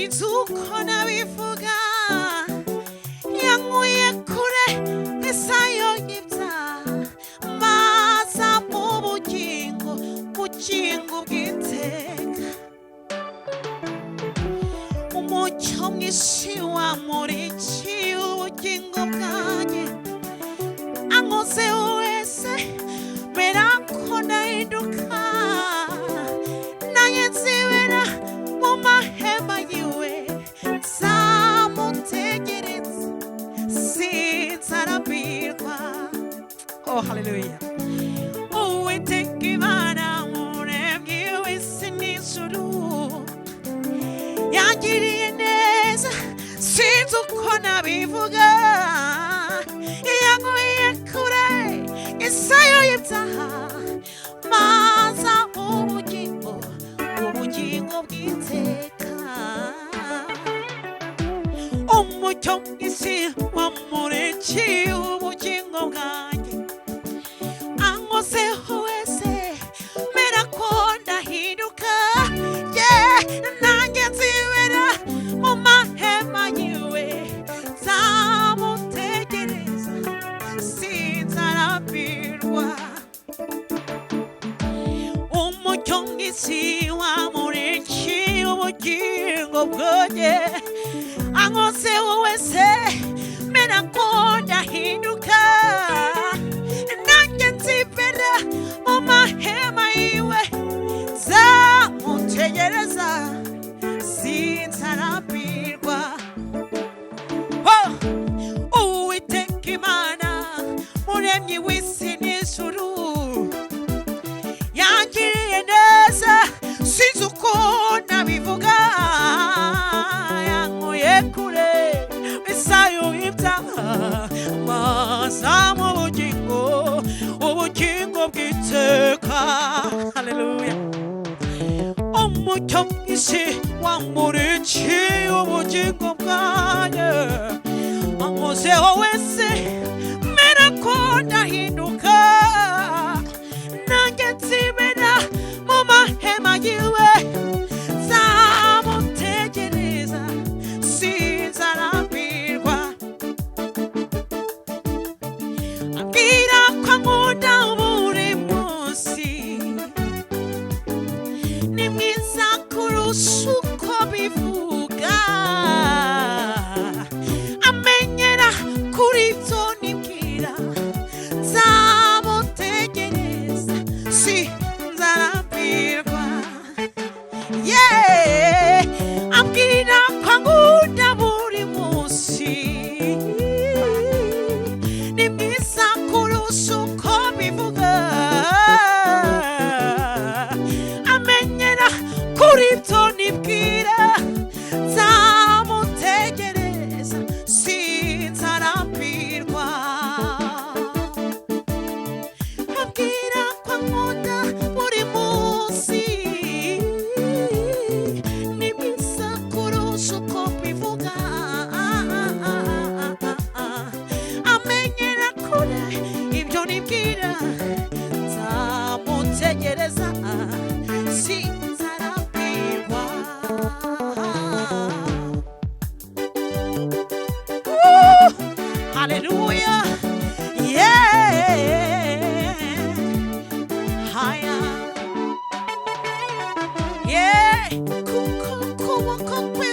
시zu코나 비fu가 양우의 쿨에 사요 입자 마사 모부징고 부징고 기택 모청이 시와 머리 치우진 것까지 앙오세오에세 메라코나 이루카 나의 지외라 모마 해마이웨 사모테기리스 시사라빌과 오 할렐루야 오이 택기마나 오렘기위 스니수루 야기리에네사 시즈코나 비부가 양위에 쿠레 이사요 입자 마사 오부징고 기테카 오무청이시 완물에 치우부징고 가니 앙오세호에세 메라코나 히루카 예 나게 지외라 모마 해마유에 사모테기레사 시사라빌와 오무청이시와 물에 치우부징고 가니 앙오세호에세 메라코나 히루카 나게 지외라 모마 해마유에 사모테기레사 시사라빌과 오이테키마나 모렘니 위시니 수루 양기에네사 시즈코나 비부가 양오에 쿠레 미사요 입자 마사모 오부징고 기체카 할렐루야 오무청이시 왕물을 치우부징고 가냐 앙오세오에세 메라코나 히누카 나게 지메나 모마 해마기웨 사모테게리사 시사라빌과 아기라 광오다 우리 무시 니미사쿠루 수코비부가 아메냐라 쿠리토님키라 사모테게레사 시사라빌과 예 아기라 광우다 우리 무시 니미사쿠루 수코비부가 아메냐라 쿠리토님키라 사모테게레사 시사라빌과 아기라 광오다 우리 무시 니미사쿠루 수코비부가 아메냐라 쿠레 임조님키라 사모테게레사 시사라빌과 할렐루야 예 하야 예 쿠쿠쿠와쿠웨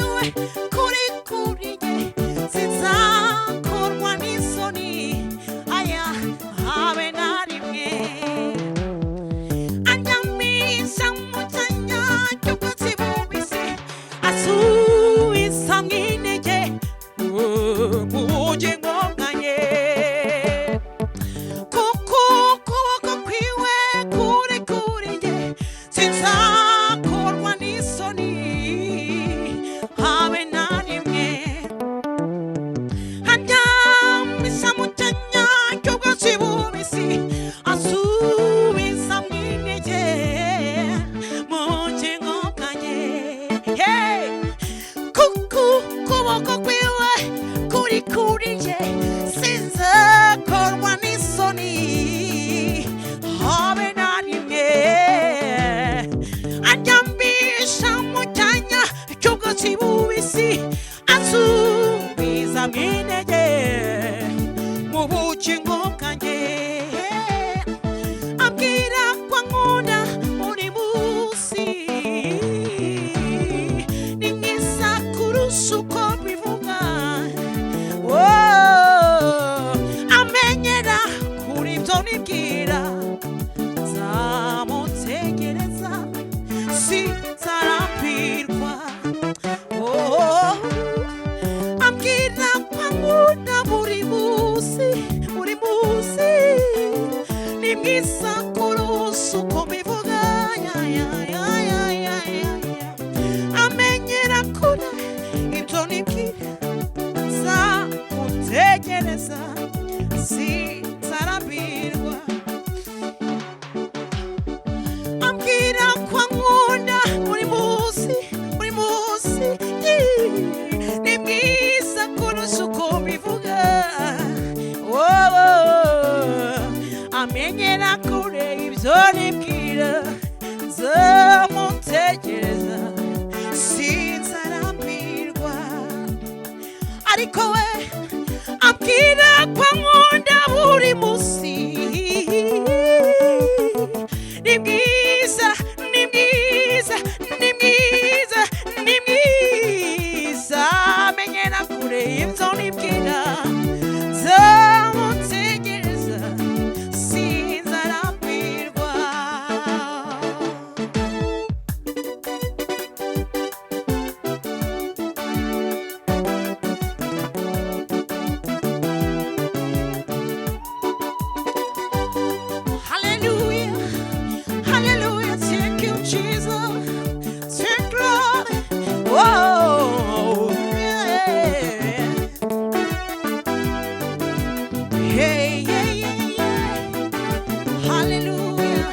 코리코리게 시사 코르와니소니 아야 아베나리게 안양미 상무자냐 교과시 보비시 아수이 상인에게 무징어가예 코코코와코퀴웨 코리코리게 신사 코르와니소니 아베나리게 안양미 상무자냐 교과시 보비시 아수이 상인에게 무징어가예 쿠쿠코와코퀴웨 코리코리게 신사 코르와니소니 아베나리게 안양미 상무자냐 교과시 보비시 nzonibwira nzamutegereza sinzarambirwa ariko we ambwira ko nkunda buri munsi ni mwiza ni mwiza ni mwiza ni mwiza menyera kure ibyo nibwira nzamutegereza sinzarambirwa Hallelujah, hallelujah, thank you Jesus, thank Lord, whoa, yeah. Hey, yeah, yeah, yeah. Hallelujah.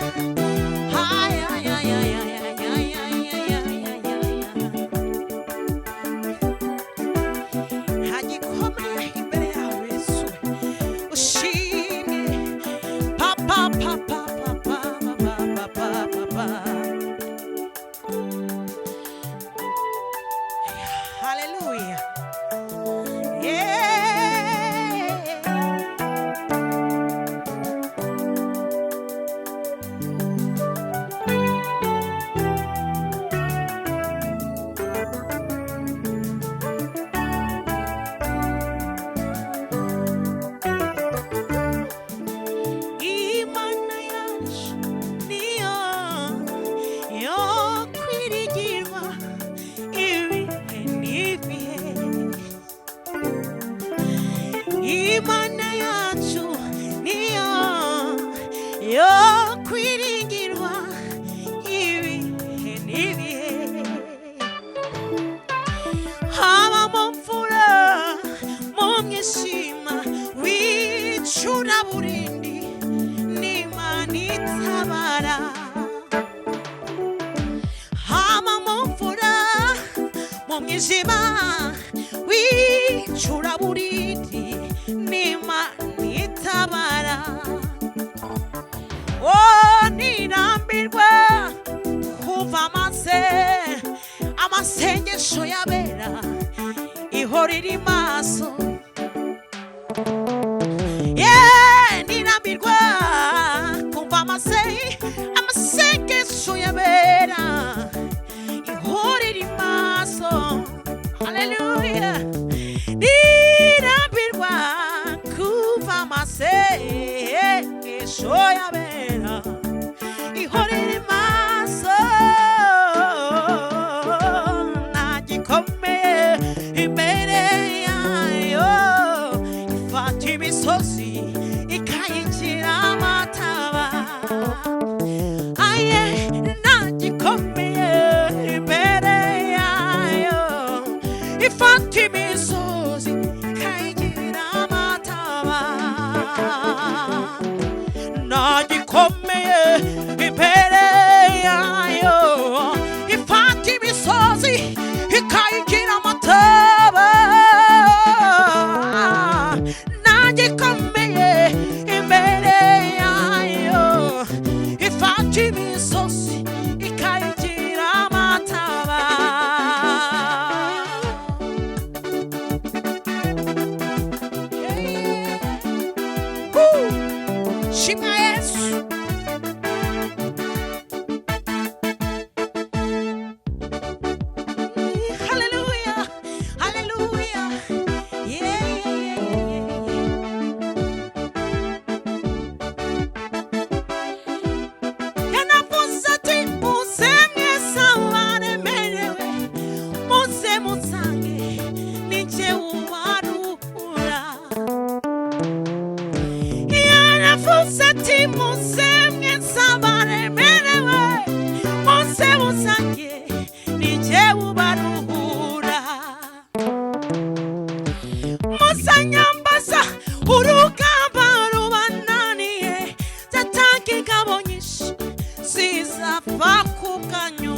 Hi, yeah, yeah, yeah, yeah, yeah, yeah, yeah, yeah, yeah. Hagikomeye imbere yawe Yesu ushimye papa papa papa papa papa. Hallelujah. Yeah. Imana yacu niyo yo kwiringirwa ibihe n'ibihe. Imana yacu niyo yo kwiringirwa ibihe n'ibihe. Haba mu mvura mu mwijima w'icuraburindi n'Imana itabara. Haba mu mvura mu mwijima w'icuraburindi n'Imana itabara. Oh, nirambirwa kuva amasengesho yabera ihora iri maso. Yeah, nirambirwa kumva amasengesho yabera ihora iri maso. Hallelujah. Nirambirwa kumva amasengesho yabera ihora iri maso. Nagikomeye imbere yayo ifata imisozi ikayigira amataba. Aye, nagikomeye imbere yayo ifata imisozi ikayigira amataba. Nagikomeye imbere yayo ifata imisozi ikayigira amataba. Nagikomeye imbere yayo ifata imisozi ikayigira amataba. Yeah, yeah. Woo. Shimwa Yesu. Hallelujah, hallelujah. Yeah, yeah, yeah, yeah, yeah. Yanavuze ati muze mwese abaremerewe muze musange ni jye ubaruhura. Yanavuze ati muze mwese abaremerewe muze musange ni jye ubaruhura. Muzanyambaza urugamba rubananiye zatanga ingabo nyinshi zizapfa ku bwanyu.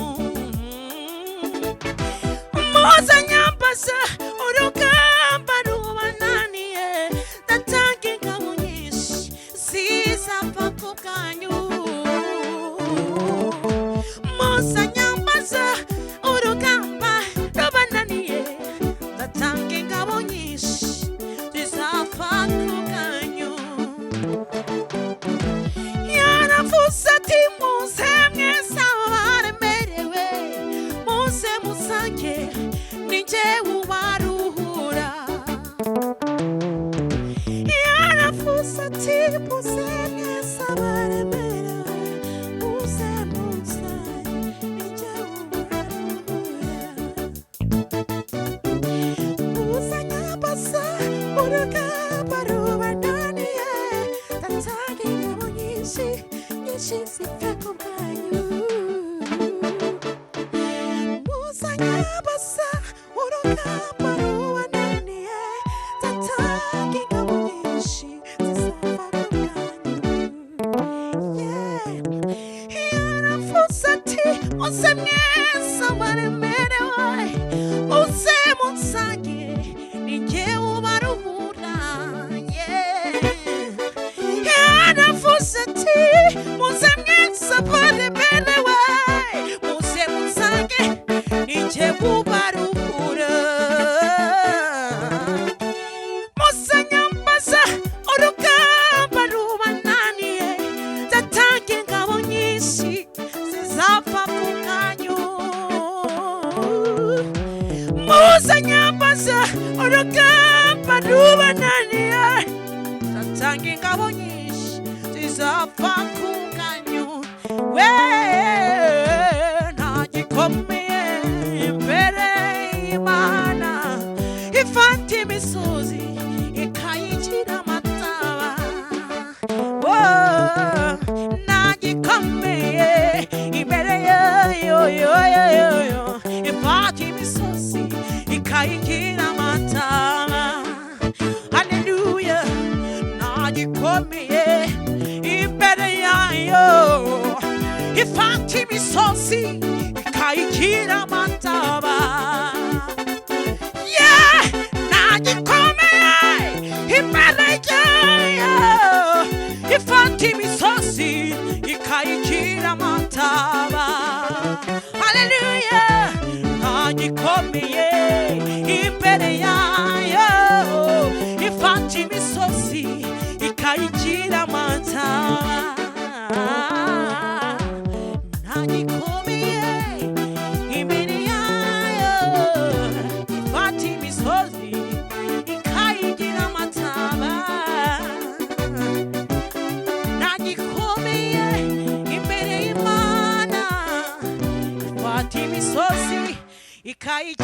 Muzanyambaza urugamba rubananiye zatanga ingabo nyinshi zizapfa ku bwanyu. nije ubaruhura yaravuze ati muze mwese abaremerewe muze muze nije ubaruhura muze nyabasa urugamba rubananiye ndatanga ingabo nyinshi nyinshi zipfa ku bwanyu muze nyabasa urugamba rubananiye ndatanga ingabo nyinshi zizapfa ku bwanyu yaravuze ati muze mwese abaremerewe muze munsange ninjye ubaruhura yaravuze ati muze mwese abaremerewe muze munsange ninjye ubaruhura muze nyambaza urugamba rubananiye ndatanga ingabo nyinshi zizapfa ku bwanyu muze nyambaza urugamba rubananiye ndatanga ingabo nyinshi zizapfa ku bwanyu we ntagikomeye imbere y'Imana ifata imisozi ikayigira amataba ntagikomeye imbere yayo ifata imisozi ikayigira amataba haleluya ntagikomeye imbere yayo ifata imisozi ikayigira amataba ntagikomeye imbere yayo ifata imisozi ikayigira amataba haleluya ntagikomeye imbere yayo ifata imisozi ikayigira amataba ntagikomeye imbere yayo ifata imisozi ikayigira amataba ntagikomeye imbere y'Imana ifata imisozi ikayigira